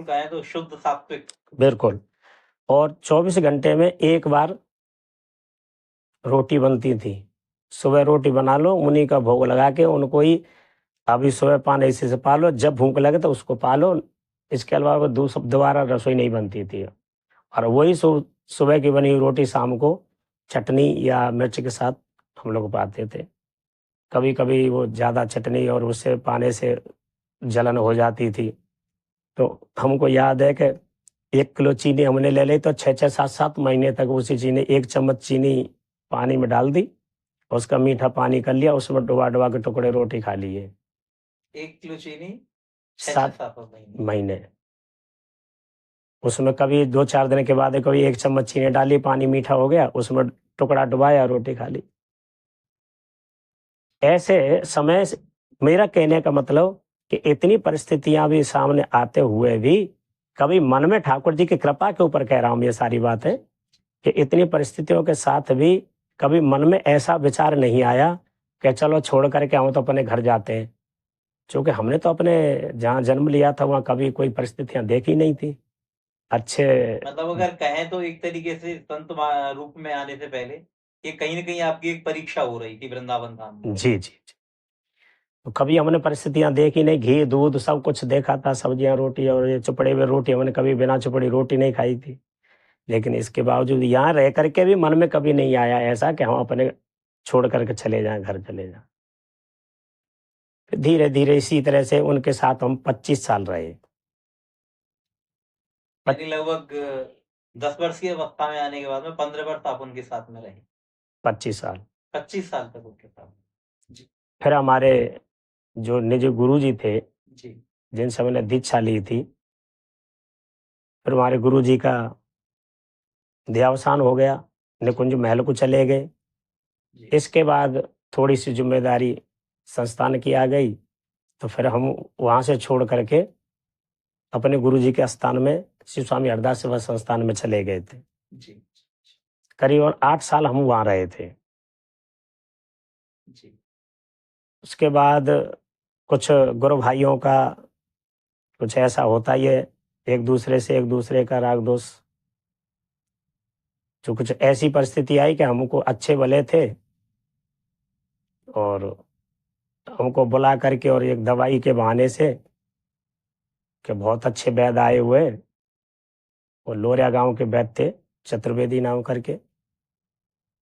बिल्कुल कहें तो शुद्ध सात्विक। बिल्कुल। और 24 घंटे में एक बार रोटी बनती थी। सुबह रोटी बना लो, उन्हीं का भोग लगा के उनको ही अभी सुबह पान ऐसे से पालो, जब भूख लगे तो उसको पालो। इसके अलावा दोबारा रसोई नहीं बनती थी। और वही सुबह की बनी हुई रोटी शाम को चटनी या मिर्च के साथ हम लोग पाते थे। कभी कभी वो ज़्यादा चटनी और उससे पाने से जलन हो जाती थी, तो हमको याद है कि 1 किलो चीनी हमने ले ली, तो 6-6, 7-7 महीने तक उसी चीनी, 1 चम्मच चीनी पानी में डाल दी, उसका मीठा पानी कर लिया, उसमें डुबा डुबा के टुकड़े रोटी खा लिए। 1 किलो चीनी 7 6-7 महीने। महीने उसमें कभी 2-4 दिन के बाद कभी 1 चम्मच चीनी डाली, पानी मीठा हो गया, उसमें टुकड़ा डुबाया, रोटी खा ली। ऐसे समय मेरा कहने का मतलब कि इतनी परिस्थितियां भी सामने आते हुए भी कभी मन में, ठाकुर जी की कृपा के ऊपर कह रहा हूं ये सारी बातें, कि इतनी परिस्थितियों के साथ भी कभी मन में ऐसा विचार नहीं आया कि चलो छोड़ करके हम तो अपने घर जाते हैं। क्योंकि हमने तो अपने जहाँ जन्म लिया था वहाँ कभी कोई परिस्थितियां देखी नहीं थी। अच्छे मतलब अगर कहें तो एक तरीके से संत रूप में आने से पहले ये कहीं न कहीं आपकी एक परीक्षा हो रही थी वृंदावन धाम में। जी, जी, जी। तो कभी हमने परिस्थितियां देखी नहीं, घी दूध सब कुछ देखा था, सब्जियां रोटी और ये चुपड़ी में रोटी, हमने कभी बिना चुपड़ी रोटी नहीं खाई थी। लेकिन इसके बावजूद यहाँ रह करके भी मन में कभी नहीं आया ऐसा कि हम अपने छोड़ करके चले जाएं, घर चले जाएं। फिर धीरे धीरे इसी तरह से उनके साथ हम 25 साल रहे। यानी लगभग 10 वर्ष की अवस्था में आने के बाद में 15 वर्ष आप उनके साथ में रहे। 25 साल। 25 साल तक उनके साथ। जी। फिर हमारे जो निज गुरु जी थे, जी। जिनसे मैंने दीक्षा ली थी, फिर हमारे गुरु जी का देहावसान हो गया, निकुंज महल को चले गए। जी। इसके बाद थोड़ी सी जिम्मेदारी संस्थान की आ गई, तो फिर हम वहाँ से छोड़ करके अपने गुरु जी के स्थान में शिव स्वामी हरदास सेवा संस्थान में चले गए थे। जी। करीबन 8 साल हम वहाँ रहे थे। जी। उसके बाद कुछ गुरु भाइयों का कुछ ऐसा होता ही है, एक दूसरे से एक दूसरे का राग दोष, जो कुछ ऐसी परिस्थिति आई कि हमको अच्छे भले थे और हमको बुला करके और एक दवाई के बहाने से कि बहुत अच्छे वैद्य आए हुए, वो लोरिया गांव के वैद्य थे, चतुर्वेदी नाम करके,